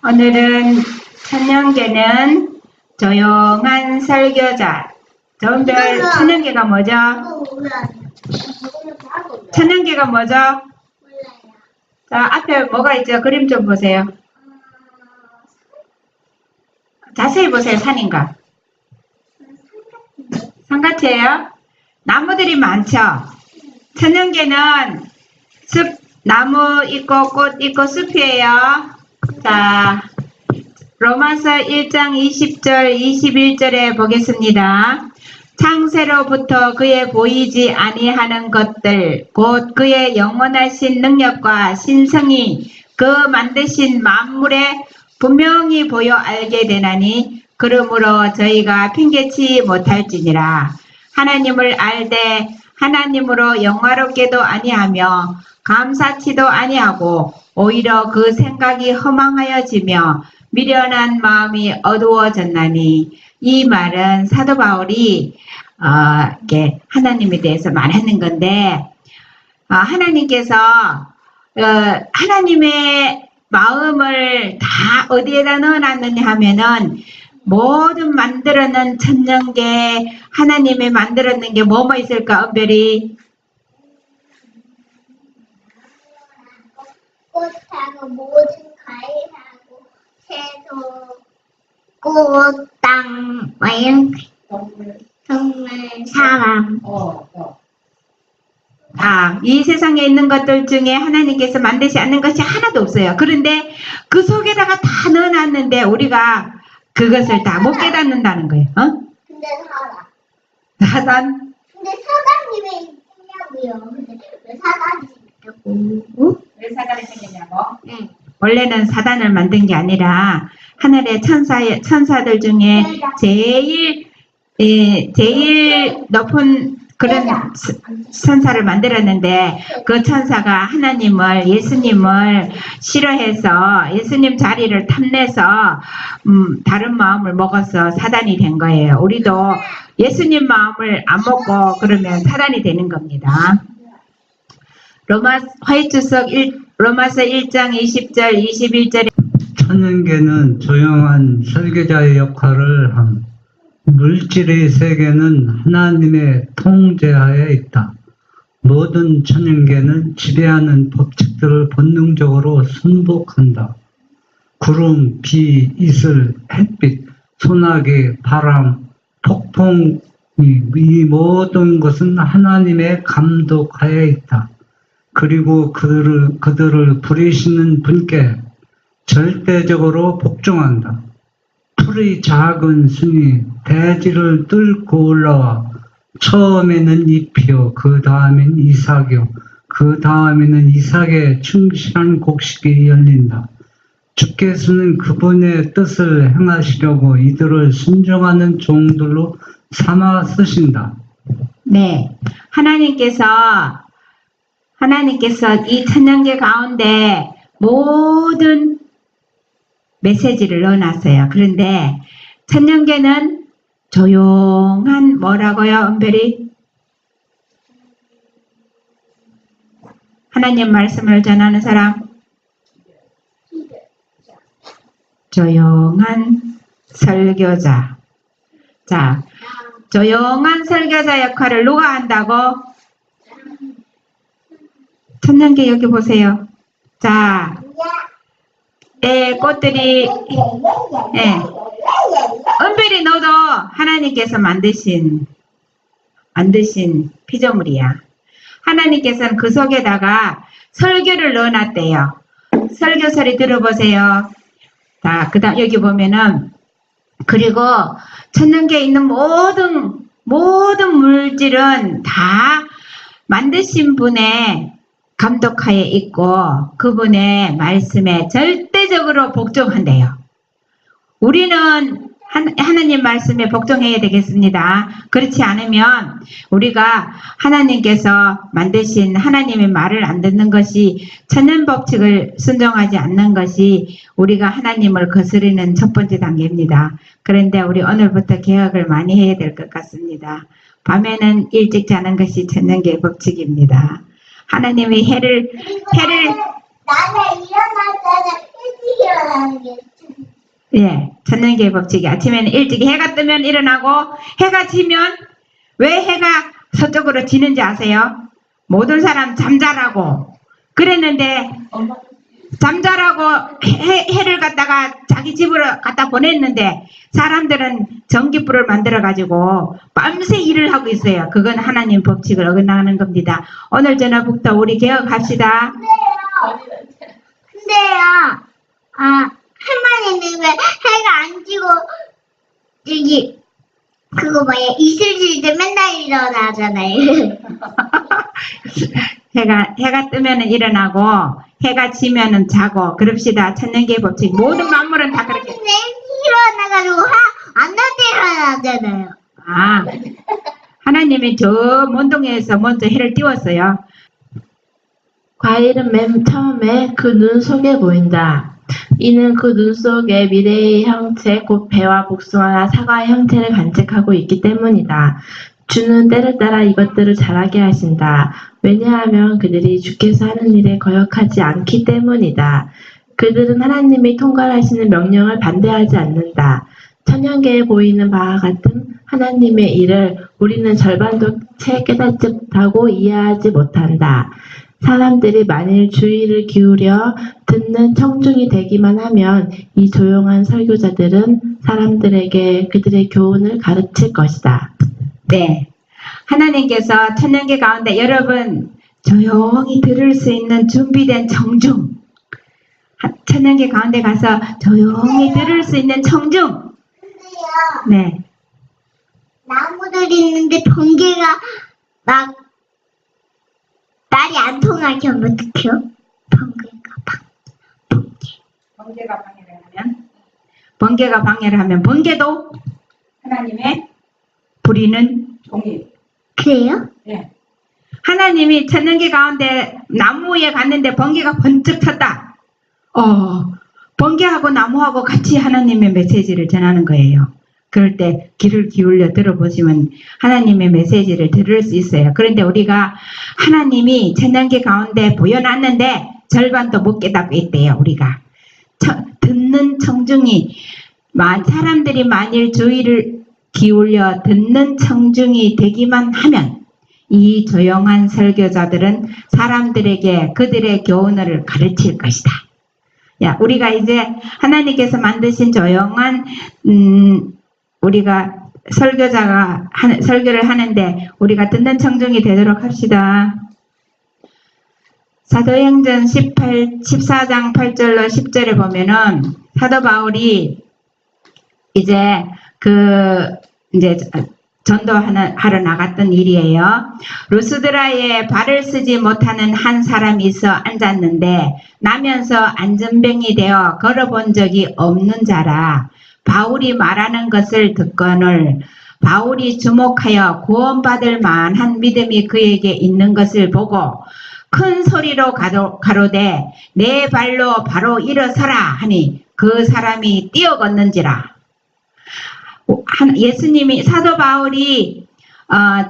오늘은 천년계는 조용한 설교자. 여러분들 천년계가 뭐죠? 천년계가 뭐죠? 자, 앞에 뭐가 있죠? 그림 좀 보세요. 자세히 보세요. 산인가? 산같이에요? 나무들이 많죠? 천년계는 숲, 나무 있고 꽃 있고 숲이에요. 자, 로마서 1장 20절 21절에 보겠습니다. 창세로부터 그의 보이지 아니하는 것들 곧 그의 영원하신 능력과 신성이 그 만드신 만물에 분명히 보여 알게 되나니 그러므로 저희가 핑계치 못할지니라. 하나님을 알되 하나님으로 영화롭게도 아니하며 감사치도 아니하고 오히려 그 생각이 허망하여지며 미련한 마음이 어두워졌나니. 이 말은 사도 바울이 이렇게 하나님에 대해서 말하는 건데, 하나님께서 하나님의 마음을 다 어디에다 넣어놨느냐 하면은 모든 만들어낸 천년계 하나님이 만들어낸 게 뭐뭐 있을까? 은별이 꽃하고 모든 과일하고 새도 꽃, 땅, 동물, 사람. 이 세상에 있는 것들 중에 하나님께서 만드지 않는 것이 하나도 없어요. 그런데 그 속에다가 다 넣어놨는데 우리가 그것을 다 못 깨닫는다는 거예요. 근데 사단? 근데 사단이 왜 있냐고요? 근데 왜 사단이 있냐고? 왜 사단이 생겼냐고? 응. 원래는 사단을 만든 게 아니라 하늘의 천사들 중에 제일 높은 그런 천사를 만들었는데 그 천사가 하나님을 예수님을 싫어해서 예수님 자리를 탐내서 다른 마음을 먹어서 사단이 된 거예요. 우리도 예수님 마음을 안 먹고 그러면 사단이 되는 겁니다. 로마서 1장 20절 21절에 천년계는 조용한 설계자의 역할을 함. 물질의 세계는 하나님의 통제하에 있다. 모든 천년계는 지배하는 법칙들을 본능적으로 순복한다. 구름, 비, 이슬, 햇빛, 소나기, 바람, 폭풍, 이 모든 것은 하나님의 감독하에 있다. 그리고 그들을 부리시는 분께 절대적으로 복종한다. 풀이 작은 순이 대지를 뚫고 올라와 처음에는 잎이요 그 다음엔 이삭이요 그 다음에는 이삭의 충실한 곡식이 열린다. 주께서는 그분의 뜻을 행하시려고 이들을 순종하는 종들로 삼아 쓰신다. 네, 하나님께서 이 천년계 가운데 모든 메시지를 넣어놨어요. 그런데 천년계는 조용한 뭐라고요, 은별이? 하나님 말씀을 전하는 사람? 조용한 설교자. 자, 조용한 설교자 역할을 누가 한다고? 천년계 여기 보세요. 자, 꽃들이, 은별이 너도 하나님께서 만드신 피조물이야. 하나님께서는 그 속에다가 설교를 넣어놨대요. 설교 소리 들어보세요. 자, 그다음 여기 보면은 그리고 천년계에 있는 모든 물질은 다 만드신 분의 감독하에 있고 그분의 말씀에 절대적으로 복종한대요. 우리는 하나님 말씀에 복종해야 되겠습니다. 그렇지 않으면 우리가 하나님께서 만드신 하나님의 말을 안 듣는 것이 천연법칙을 순종하지 않는 것이 우리가 하나님을 거스르는 첫 번째 단계입니다. 그런데 우리 오늘부터 개혁을 많이 해야 될 것 같습니다. 밤에는 일찍 자는 것이 천연계 법칙입니다. 하나님이 해를 나는 일어날 때는 일찍 일어나는 게 예, 천년계 법칙이 아침에는 일찍 해가 뜨면 일어나고 해가 지면 왜 해가 서쪽으로 지는지 아세요? 모든 사람 잠자라고 그랬는데 잠자라고 해를 갖다가 자기 집으로 갖다 보냈는데 사람들은 전기불을 만들어 가지고 밤새 일을 하고 있어요. 그건 하나님 법칙을 어긋나는 겁니다. 오늘 저녁부터 우리 개혁합시다. 근데요, 할머니는 왜 해가 안 지고, 여기, 그거 뭐야, 이슬질 때 맨날 일어나잖아요. 해가 뜨면은 일어나고 해가 지면은 자고 그럽시다. 천년계 법칙 모든 만물은 다 그렇게. 근데 일찍 일어나가지고 안 날 때 일어나잖아요. 아, 하나님이 저 먼동에서 먼저 해를 띄웠어요. 과일은 맨 처음에 그 눈 속에 보인다. 이는 그 눈 속에 미래의 형체, 곧 배와 복숭아나 사과의 형체를 관측하고 있기 때문이다. 주는 때를 따라 이것들을 자라게 하신다. 왜냐하면 그들이 주께서 하는 일에 거역하지 않기 때문이다. 그들은 하나님이 통괄하시는 명령을 반대하지 않는다. 천연계에 보이는 바와 같은 하나님의 일을 우리는 절반도 채 깨닫지 못하고 이해하지 못한다. 사람들이 만일 주의를 기울여 듣는 청중이 되기만 하면 이 조용한 설교자들은 사람들에게 그들의 교훈을 가르칠 것이다. 네. 하나님께서 천년계 가운데 여러분 조용히 들을 수 있는 준비된 청중. 천년계 가운데 가서 조용히 들을 수 있는 청중. 근데요, 네. 나무들이 있는데 번개가 막, 말이 안 통하게 하면 어떡해요? 번개가 방해를 하면 번개도 하나님의 부리는 종이. 그래요? 네. 하나님이 천년계 가운데 나무에 갔는데 번개가 번쩍 쳤다. 번개하고 나무하고 같이 하나님의 메시지를 전하는 거예요. 그럴 때 귀를 기울여 들어보시면 하나님의 메시지를 들을 수 있어요. 그런데 우리가 하나님이 천년계 가운데 보여놨는데 절반도 못 깨닫고 있대요. 우리가 듣는 청중이 사람들이 만일 주의를 기울여 듣는 청중이 되기만 하면 이 조용한 설교자들은 사람들에게 그들의 교훈을 가르칠 것이다. 야, 우리가 이제 하나님께서 만드신 조용한 우리가 설교자가 설교를 하는데 우리가 듣는 청중이 되도록 합시다. 사도행전 14장 8절로 10절에 보면은 사도 바울이 이제 전도하러 나갔던 일이에요. 루스드라에 발을 쓰지 못하는 한 사람이 있어 앉았는데 나면서 안전병이 되어 걸어본 적이 없는 자라. 바울이 말하는 것을 듣거늘 바울이 주목하여 구원받을 만한 믿음이 그에게 있는 것을 보고 큰 소리로 가로되 내 발로 바로 일어서라 하니 그 사람이 뛰어 걷는지라. 예수님이 사도 바울이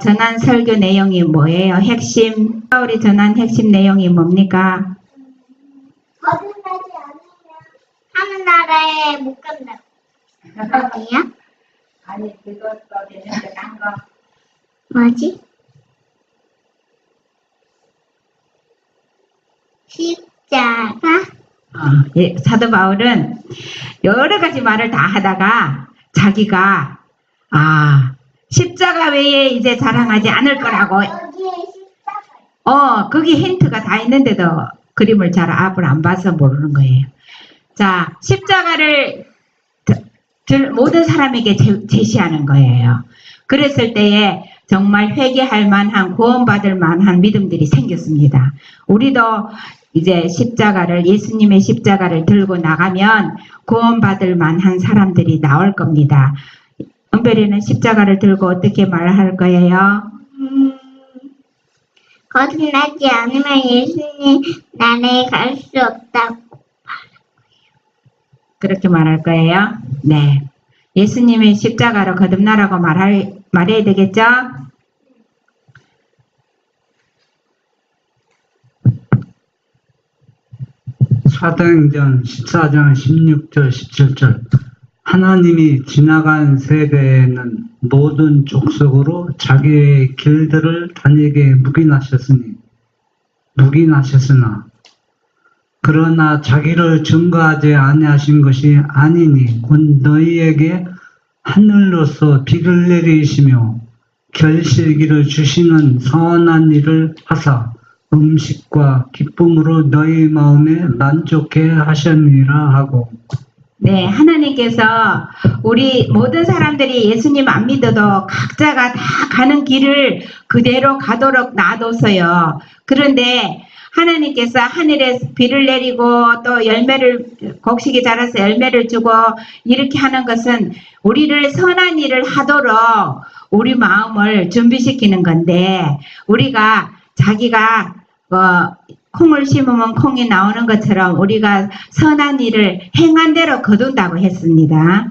전한 설교 내용이 뭐예요? 바울이 전한 핵심 내용이 뭡니까? 거듭나지 않으면 하는 나라에 못 간다. 아니야? 아니 그것도 되는데 딴 거. 뭐지? 십자가? 예, 사도 바울은 여러 가지 말을 다 하다가 자기가 십자가 외에 이제 자랑하지 않을 거라고. 여기에 십자가. 거기 힌트가 다 있는데도 그림을 잘 앞을 안 봐서 모르는 거예요. 자, 십자가를 모든 사람에게 제시하는 거예요. 그랬을 때에 정말 회개할 만한, 구원받을 만한 믿음들이 생겼습니다. 우리도 이제 예수님의 십자가를 들고 나가면 구원받을 만한 사람들이 나올 겁니다. 은별이는 십자가를 들고 어떻게 말할 거예요? 거듭나지 않으면 예수님 나라에 갈 수 없다고. 그렇게 말할 거예요? 네. 예수님의 십자가로 거듭나라고 말해야 되겠죠? 사도행전 14장 16절 17절 하나님이 지나간 세대에는 모든 족속으로 자기의 길들을 다니게 묵인하셨으나 그러나 자기를 증거하지 아니하신 것이 아니니 곧 너희에게 하늘로서 비를 내리시며 결실기를 주시는 선한 일을 하사 음식과 기쁨으로 너희 마음에 만족해 하셨느니라 하고. 네, 하나님께서 우리 모든 사람들이 예수님 안 믿어도 각자가 다 가는 길을 그대로 가도록 놔뒀어요. 그런데 하나님께서 하늘에 비를 내리고 또 곡식이 자라서 열매를 주고 이렇게 하는 것은 우리를 선한 일을 하도록 우리 마음을 준비시키는 건데, 우리가 자기가 콩을 심으면 콩이 나오는 것처럼 우리가 선한 일을 행한 대로 거둔다고 했습니다.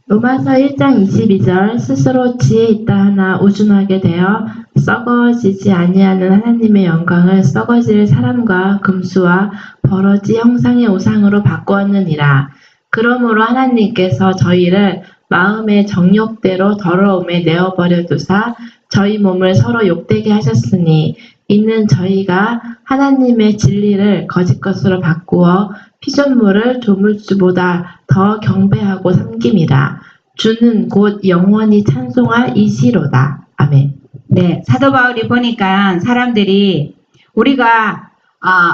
로마서 1장 22절 스스로 지혜 있다 하나 우준하게 되어 썩어지지 아니하는 하나님의 영광을 썩어질 사람과 금수와 버러지 형상의 우상으로 바꾸었느니라. 그러므로 하나님께서 저희를 마음의 정욕대로 더러움에 내어버려 두사 저희 몸을 서로 욕되게 하셨으니 이는 저희가 하나님의 진리를 거짓 것으로 바꾸어 피조물을 조물주보다 더 경배하고 섬김이라. 주는 곧 영원히 찬송할 이시로다. 아멘. 네, 사도 바울이 보니까 사람들이 우리가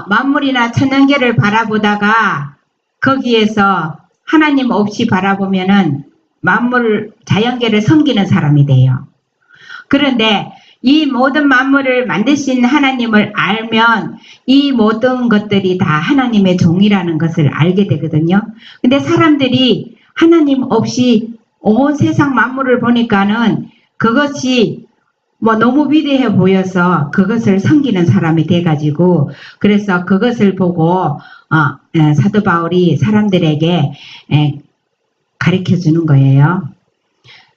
만물이나 천연계를 바라보다가 거기에서 하나님 없이 바라보면은 자연계를 섬기는 사람이 돼요. 그런데 이 모든 만물을 만드신 하나님을 알면 이 모든 것들이 다 하나님의 종이라는 것을 알게 되거든요. 근데 사람들이 하나님 없이 온 세상 만물을 보니까는 그것이 너무 위대해 보여서 그것을 섬기는 사람이 돼가지고, 그래서 그것을 보고 사도 바울이 사람들에게 가르쳐 주는 거예요.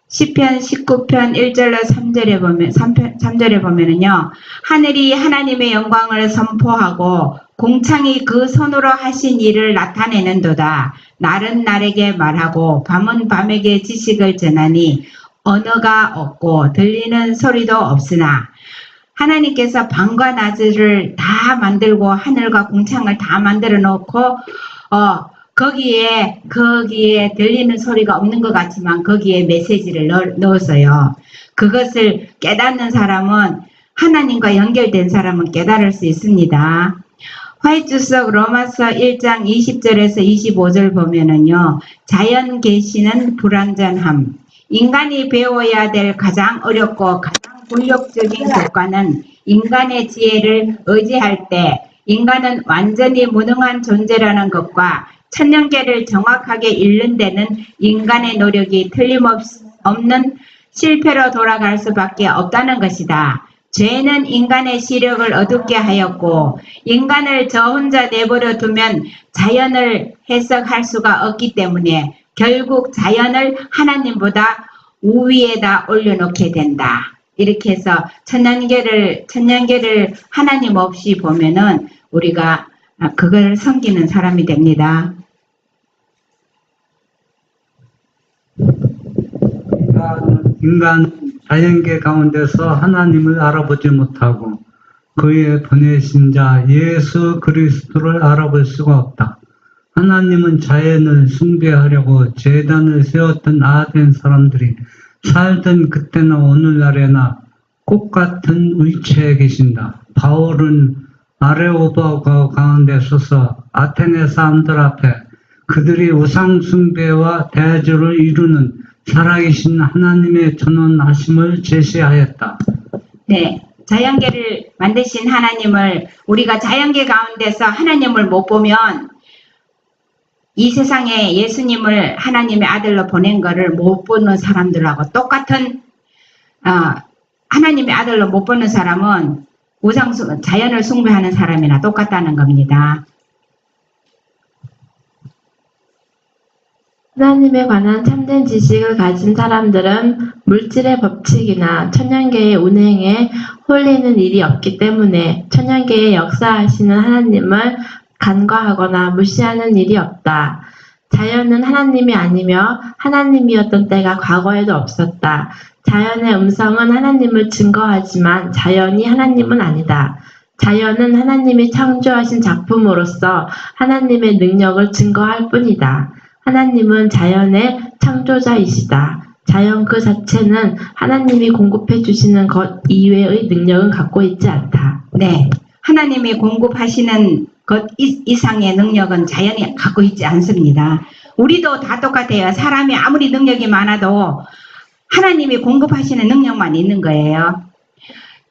시편 19편 1절로 3절에 보면은요, 하늘이 하나님의 영광을 선포하고 공창이 그 손으로 하신 일을 나타내는도다. 날은 날에게 말하고 밤은 밤에게 지식을 전하니 언어가 없고 들리는 소리도 없으나, 하나님께서 밤과 낮을 다 만들고 하늘과 공창을 다 만들어 놓고 거기에 들리는 소리가 없는 것 같지만 거기에 메시지를 넣었어요. 그것을 깨닫는 사람은, 하나님과 연결된 사람은 깨달을 수 있습니다. 화이트석 로마서 1장 20절에서 25절 보면은요, 자연 계시는 불완전함, 인간이 배워야 될 가장 어렵고 가장 굴욕적인 교과는 인간의 지혜를 의지할 때 인간은 완전히 무능한 존재라는 것과 천년계를 정확하게 읽는 데는 인간의 노력이 틀림없는 실패로 돌아갈 수밖에 없다는 것이다. 죄는 인간의 시력을 어둡게 하였고 인간을 저 혼자 내버려 두면 자연을 해석할 수가 없기 때문에 결국 자연을 하나님보다 우위에다 올려놓게 된다. 이렇게 해서 천년계를 하나님 없이 보면은 우리가 그걸 섬기는 사람이 됩니다. 인간은 자연계 가운데서 하나님을 알아보지 못하고 그의 보내신 자 예수 그리스도를 알아볼 수가 없다. 하나님은 자연을 숭배하려고 제단을 세웠던 아덴 사람들이 살던 그때나 오늘날에나 꽃같은 위치에 계신다. 바울은 아레오바가 가운데 서서 아테네 사람들 앞에 그들이 우상 숭배와 대조를 이루는 살아계신 하나님의 전원하심을 제시하였다. 네, 자연계를 만드신 하나님을 우리가 자연계 가운데서 하나님을 못 보면 이 세상에 예수님을 하나님의 아들로 보낸 거를 못 보는 사람들하고 똑같은 하나님의 아들로 못 보는 사람은 자연을 숭배하는 사람이나 똑같다는 겁니다. 하나님에 관한 참된 지식을 가진 사람들은 물질의 법칙이나 천연계의 운행에 홀리는 일이 없기 때문에 천연계에 역사하시는 하나님을 간과하거나 무시하는 일이 없다. 자연은 하나님이 아니며 하나님이었던 때가 과거에도 없었다. 자연의 음성은 하나님을 증거하지만 자연이 하나님은 아니다. 자연은 하나님이 창조하신 작품으로서 하나님의 능력을 증거할 뿐이다. 하나님은 자연의 창조자이시다. 자연 그 자체는 하나님이 공급해 주시는 것 이외의 능력은 갖고 있지 않다. 네, 하나님이 공급하시는 것 이상의 능력은 자연이 갖고 있지 않습니다. 우리도 다 똑같아요. 사람이 아무리 능력이 많아도 하나님이 공급하시는 능력만 있는 거예요.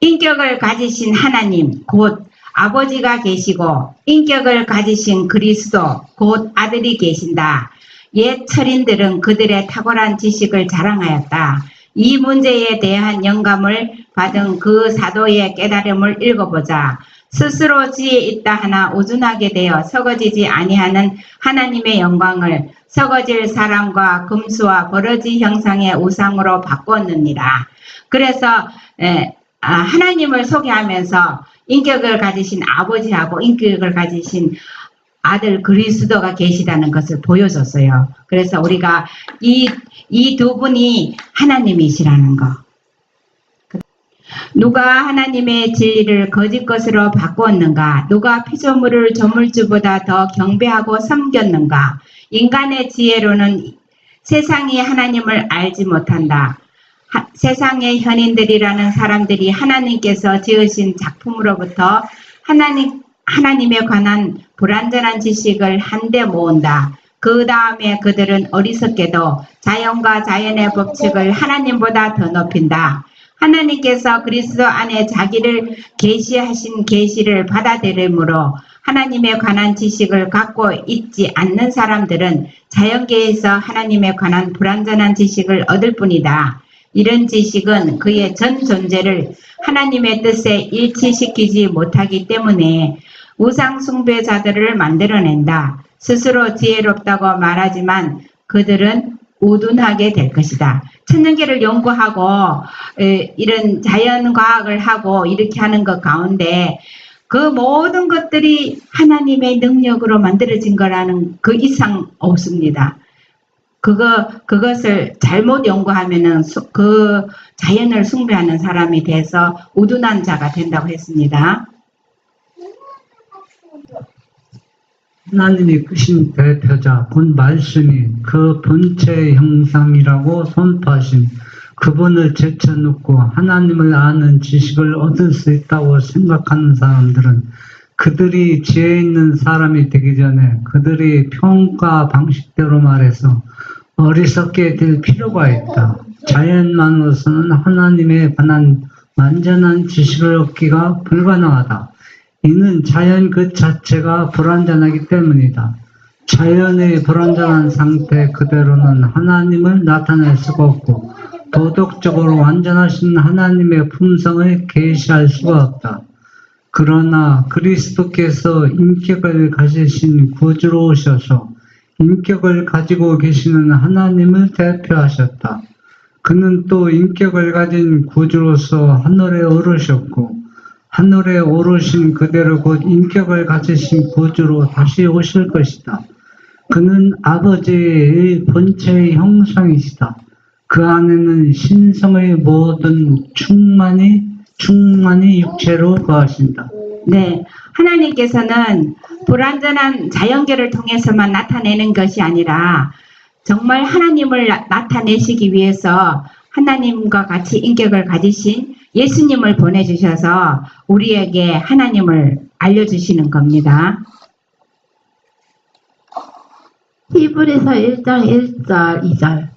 인격을 가지신 하나님, 곧 아버지가 계시고 인격을 가지신 그리스도, 곧 아들이 계신다. 옛 철인들은 그들의 탁월한 지식을 자랑하였다. 이 문제에 대한 영감을 받은 그 사도의 깨달음을 읽어보자. 스스로 지혜 있다 하나 우둔하게 되어 썩어지지 아니하는 하나님의 영광을 썩어질 사람과 금수와 버러지 형상의 우상으로 바꿨느니라. 그래서 하나님을 소개하면서 인격을 가지신 아버지하고 인격을 가지신 아들 그리스도가 계시다는 것을 보여줬어요. 그래서 우리가 이 두 분이 하나님이시라는 거. 누가 하나님의 진리를 거짓 것으로 바꾸었는가? 누가 피조물을 조물주보다 더 경배하고 섬겼는가? 인간의 지혜로는 세상이 하나님을 알지 못한다. 세상의 현인들이라는 사람들이 하나님께서 지으신 작품으로부터 하나님에 관한 불완전한 지식을 한데 모은다. 그 다음에 그들은 어리석게도 자연과 자연의 법칙을 하나님보다 더 높인다. 하나님께서 그리스도 안에 자기를 계시하신 계시를 받아들이므로 하나님에 관한 지식을 갖고 있지 않는 사람들은 자연계에서 하나님에 관한 불완전한 지식을 얻을 뿐이다. 이런 지식은 그의 전 존재를 하나님의 뜻에 일치시키지 못하기 때문에 우상 숭배자들을 만들어낸다. 스스로 지혜롭다고 말하지만 그들은 우둔하게 될 것이다. 천연계를 연구하고 이런 자연과학을 하고 이렇게 하는 것 가운데 그 모든 것들이 하나님의 능력으로 만들어진 거라는 그 이상 없습니다. 그것을 잘못 연구하면은 그 자연을 숭배하는 사람이 돼서 우둔한 자가 된다고 했습니다. 하나님이 크신 대표자 본 말씀이 그 본체의 형상이라고 선포하신 그분을 제쳐놓고 하나님을 아는 지식을 얻을 수 있다고 생각하는 사람들은 그들이 지혜 있는 사람이 되기 전에 그들이 평가 방식대로 말해서 어리석게 될 필요가 있다. 자연만으로서는 하나님에 관한 완전한 지식을 얻기가 불가능하다. 이는 자연 그 자체가 불완전하기 때문이다. 자연의 불완전한 상태 그대로는 하나님을 나타낼 수가 없고 도덕적으로 완전하신 하나님의 품성을 계시할 수가 없다. 그러나 그리스도께서 인격을 가지신 구주로 오셔서 인격을 가지고 계시는 하나님을 대표하셨다. 그는 또 인격을 가진 구주로서 하늘에 오르셨고 하늘에 오르신 그대로 곧 인격을 가지신 구주로 다시 오실 것이다. 그는 아버지의 본체의 형상이시다. 그 안에는 신성의 모든 충만이 육체로 거하신다. 네, 하나님께서는 불완전한 자연계를 통해서만 나타내는 것이 아니라 정말 하나님을 나타내시기 위해서 하나님과 같이 인격을 가지신 예수님을 보내주셔서 우리에게 하나님을 알려주시는 겁니다. 히브리서 1장 1절 2절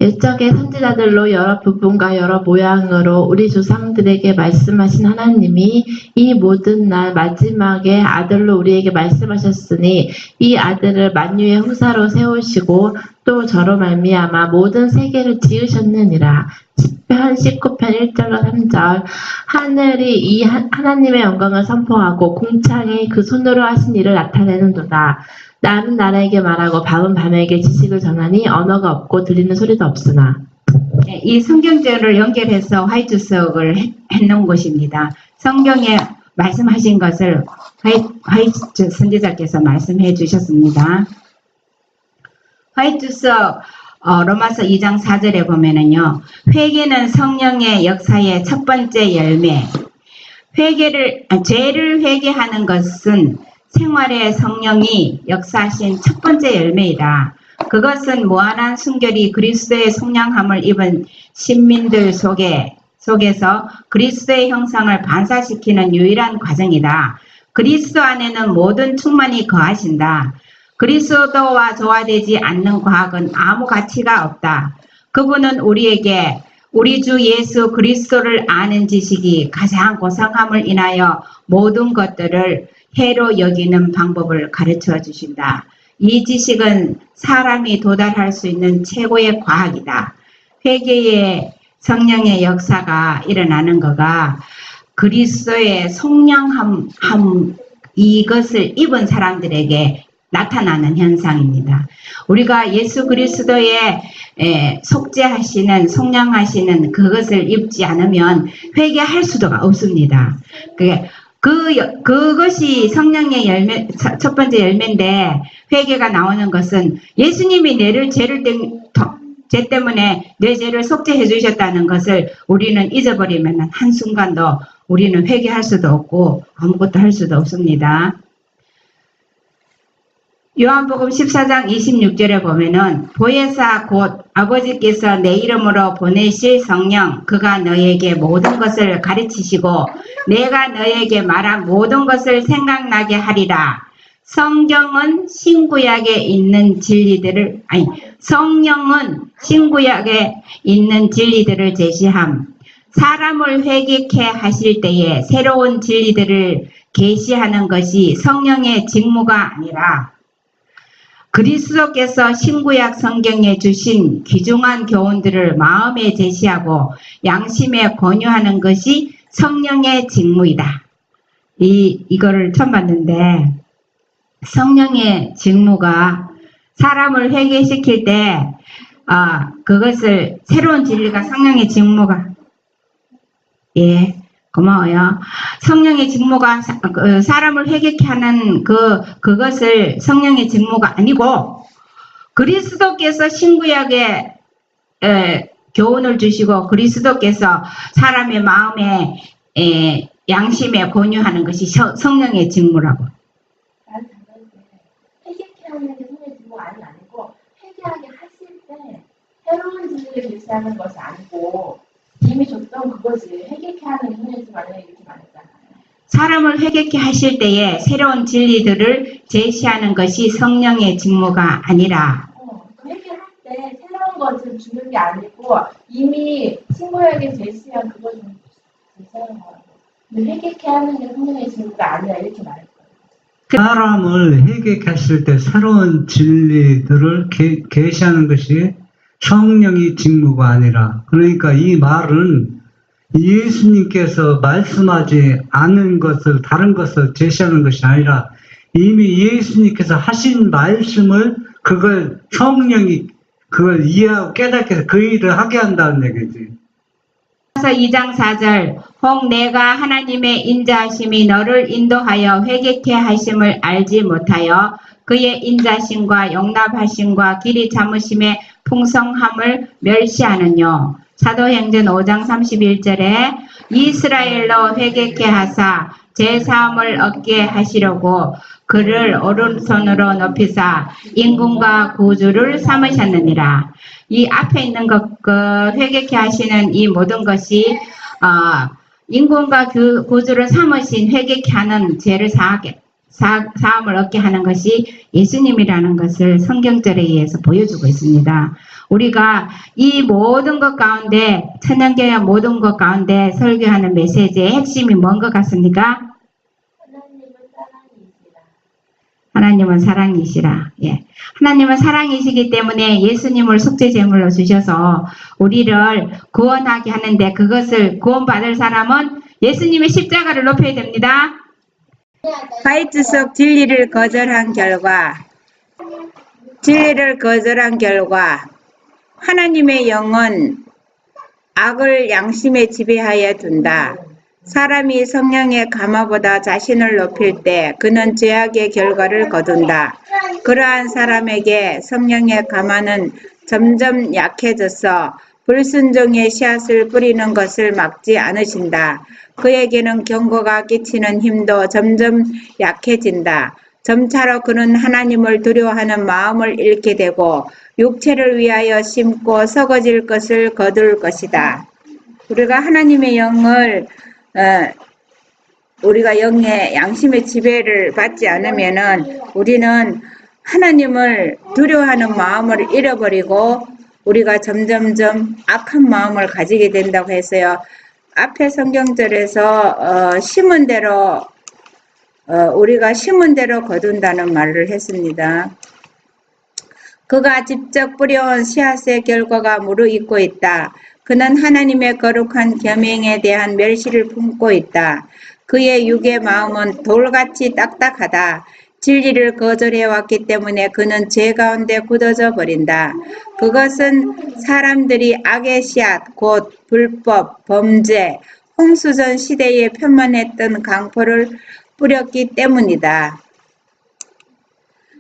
옛적의 선지자들로 여러 부분과 여러 모양으로 우리 조상들에게 말씀하신 하나님이 이 모든 날 마지막에 아들로 우리에게 말씀하셨으니 이 아들을 만유의 후사로 세우시고 또 저로 말미암아 모든 세계를 지으셨느니라. 시편 19편 1절로 3절 하늘이 이 하나님의 영광을 선포하고 공창이 그 손으로 하신 일을 나타내는도다. 날은 나라에게 말하고 밤은 밤에게 지식을 전하니 언어가 없고 들리는 소리도 없으나. 네, 이 성경절을 연결해서 화이트 수업을 해놓은 것입니다. 성경에 말씀하신 것을 화이트 선지자께서 말씀해 주셨습니다. 화이트 수업 로마서 2장 4절에 보면은요. 회개는 성령의 역사의 첫 번째 열매. 죄를 회개하는 것은 생활의 성령이 역사하신 첫 번째 열매이다. 그것은 무한한 순결이 그리스도의 속량함을 입은 신민들 속에서 그리스도의 형상을 반사시키는 유일한 과정이다. 그리스도 안에는 모든 충만이 거하신다. 그리스도와 조화되지 않는 과학은 아무 가치가 없다. 그분은 우리에게 우리 주 예수 그리스도를 아는 지식이 가장 고상함을 인하여 모든 것들을 해로 여기는 방법을 가르쳐 주신다. 이 지식은 사람이 도달할 수 있는 최고의 과학이다. 회개의 성령의 역사가 일어나는 거가 그리스도의 속량함 이것을 입은 사람들에게 나타나는 현상입니다. 우리가 예수 그리스도의 속죄하시는 속량하시는 그것을 입지 않으면 회개할 수가 없습니다. 그것이 성령의 열매, 첫 번째 열매인데 회개가 나오는 것은 예수님이 죄 때문에 내 죄를 속죄해 주셨다는 것을 우리는 잊어버리면 한순간도 우리는 회개할 수도 없고 아무것도 할 수도 없습니다. 요한복음 14장 26절에 보면은 보혜사 곧 아버지께서 내 이름으로 보내실 성령 그가 너에게 모든 것을 가르치시고 내가 너에게 말한 모든 것을 생각나게 하리라. 성령은 신구약에 있는 진리들을 제시함. 사람을 회개케 하실 때에 새로운 진리들을 계시하는 것이 성령의 직무가 아니라 그리스도께서 신구약 성경에 주신 귀중한 교훈들을 마음에 제시하고 양심에 권유하는 것이 성령의 직무이다. 이거를 처음 봤는데 성령의 직무가 사람을 회개시킬 때 그것을 새로운 진리가 성령의 직무가 고마워요. 성령의 직무가 사람을 회개케 하는 그것을 성령의 직무가 아니고 그리스도께서 신구약에 교훈을 주시고 그리스도께서 사람의 마음에 양심에 권유하는 것이 성령의 직무라고. 회개케 하는 게 성령의 직무가 아니고 회개하게 하실 때 새로운 진리를 제시하는 것이 아니고 이미 줬던 그것이 회개케 하는 힘이지 만약에 이렇게 말했잖아요. 사람을 회개케 하실 때에 새로운 진리들을 제시하는 것이 성령의 직무가 아니라 회개할 때 새로운 것을 주는 게 아니고 이미 신구약에 제시한 그걸 좀 제시하는 거라고. 근데 회개케 하는 게 성령의 직무가 아니라 이렇게 말했어요. 사람을 회개케 하실 때 새로운 진리들을 계시하는 것이 성령의 직무가 아니라 그러니까 이 말은 예수님께서 말씀하지 않은 것을 다른 것을 제시하는 것이 아니라 이미 예수님께서 하신 말씀을 그걸 성령이 그걸 이해하고 깨닫게 해서 그 일을 하게 한다는 얘기지. 그래서 2장 4절 혹 내가 하나님의 인자하심이 너를 인도하여 회개케 하심을 알지 못하여 그의 인자심과 용납하심과 길이 참으심의 풍성함을 멸시하느뇨. 사도행전 5장 31절에 이스라엘로 회개케 하사 제사함을 얻게 하시려고 그를 오른손으로 높이사 임금과 구주를 삼으셨느니라. 이 앞에 있는 것, 회개케 하시는 이 모든 것이 인권과 구주를 삼으신 회개케 하는 죄를 사함을 얻게 하는 것이 예수님이라는 것을 성경절에 의해서 보여주고 있습니다. 우리가 이 모든 것 가운데, 천연교회 모든 것 가운데 설교하는 메시지의 핵심이 뭔 것 같습니까? 하나님은 사랑이시라. 예. 하나님은 사랑이시기 때문에 예수님을 속죄제물로 주셔서 우리를 구원하게 하는데, 그것을 구원받을 사람은 예수님의 십자가를 높여야 됩니다. 화이트석 진리를 거절한 결과 하나님의 영은 악을 양심에 지배하여 둔다. 사람이 성령의 감화보다 자신을 높일 때 그는 죄악의 결과를 거둔다. 그러한 사람에게 성령의 감화는 점점 약해져서 불순종의 씨앗을 뿌리는 것을 막지 않으신다. 그에게는 경고가 끼치는 힘도 점점 약해진다. 점차로 그는 하나님을 두려워하는 마음을 잃게 되고 육체를 위하여 심고 썩어질 것을 거둘 것이다. 우리가 하나님의 영을 우리가 영의 양심의 지배를 받지 않으면은 우리는 하나님을 두려워하는 마음을 잃어버리고 우리가 점점점 악한 마음을 가지게 된다고 했어요. 앞에 성경절에서 심은 대로 우리가 심은 대로 거둔다는 말을 했습니다. 그가 직접 뿌려온 씨앗의 결과가 무르익고 있다. 그는 하나님의 거룩한 계명에 대한 멸시를 품고 있다. 그의 육의 마음은 돌같이 딱딱하다. 진리를 거절해왔기 때문에 그는 죄 가운데 굳어져 버린다. 그것은 사람들이 악의 씨앗, 곧 불법, 범죄, 홍수전 시대에 편만했던 강포를 뿌렸기 때문이다.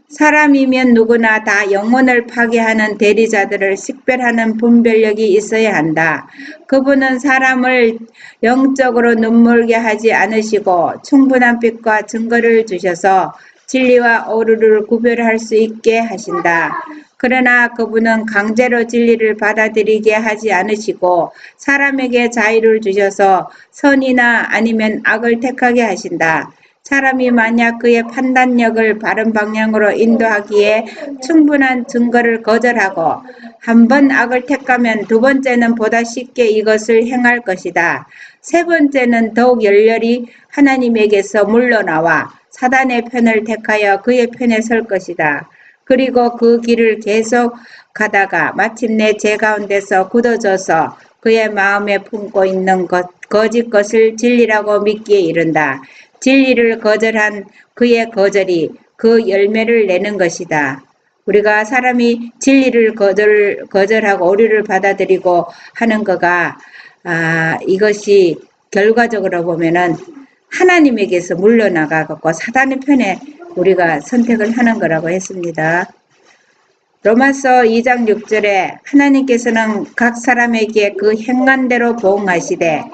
사람이면 누구나 다 영혼을 파괴하는 대리자들을 식별하는 분별력이 있어야 한다. 그분은 사람을 영적으로 눈물게 하지 않으시고 충분한 빛과 증거를 주셔서 진리와 오류를 구별할 수 있게 하신다. 그러나 그분은 강제로 진리를 받아들이게 하지 않으시고 사람에게 자유를 주셔서 선이나 아니면 악을 택하게 하신다. 사람이 만약 그의 판단력을 바른 방향으로 인도하기에 충분한 증거를 거절하고 한 번 악을 택하면 두 번째는 보다 쉽게 이것을 행할 것이다. 세 번째는 더욱 열렬히 하나님에게서 물러나와 사단의 편을 택하여 그의 편에 설 것이다. 그리고 그 길을 계속 가다가 마침내 죄 가운데서 굳어져서 그의 마음에 품고 있는 거짓 것을 진리라고 믿기에 이른다. 진리를 거절한 그의 거절이 그 열매를 내는 것이다. 우리가 사람이 진리를 거절하고 오류를 받아들이고 하는 거가 이것이 결과적으로 보면은 하나님에게서 물러나가고 사단의 편에 우리가 선택을 하는 거라고 했습니다. 로마서 2장 6절에 하나님께서는 각 사람에게 그 행한대로 보응하시되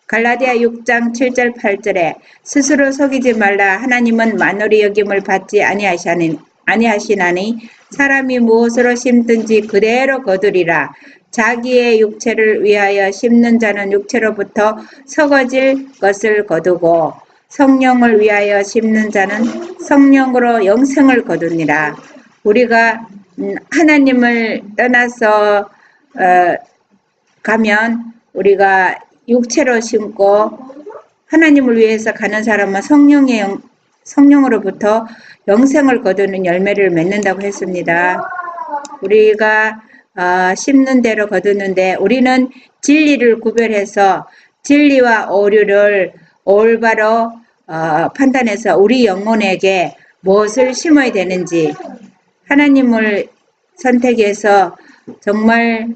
갈라디아 6장 7절 8절에 스스로 속이지 말라. 하나님은 만홀히 여김을 받지 아니하시나니 사람이 무엇으로 심든지 그대로 거두리라. 자기의 육체를 위하여 심는 자는 육체로부터 썩어질 것을 거두고 성령을 위하여 심는 자는 성령으로 영생을 거두니라. 우리가 하나님을 떠나서 가면 우리가 육체로 심고 하나님을 위해서 가는 사람은 성령으로부터 영생을 거두는 열매를 맺는다고 했습니다. 우리가 심는 대로 거두는데 우리는 진리를 구별해서 진리와 오류를 올바로 판단해서 우리 영혼에게 무엇을 심어야 되는지 하나님을 선택해서 정말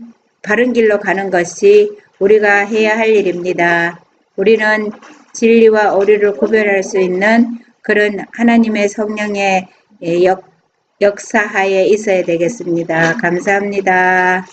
바른 길로 가는 것이 우리가 해야 할 일입니다. 우리는 진리와 오류를 구별할 수 있는 그런 하나님의 성령의 역사하에 있어야 되겠습니다. 감사합니다.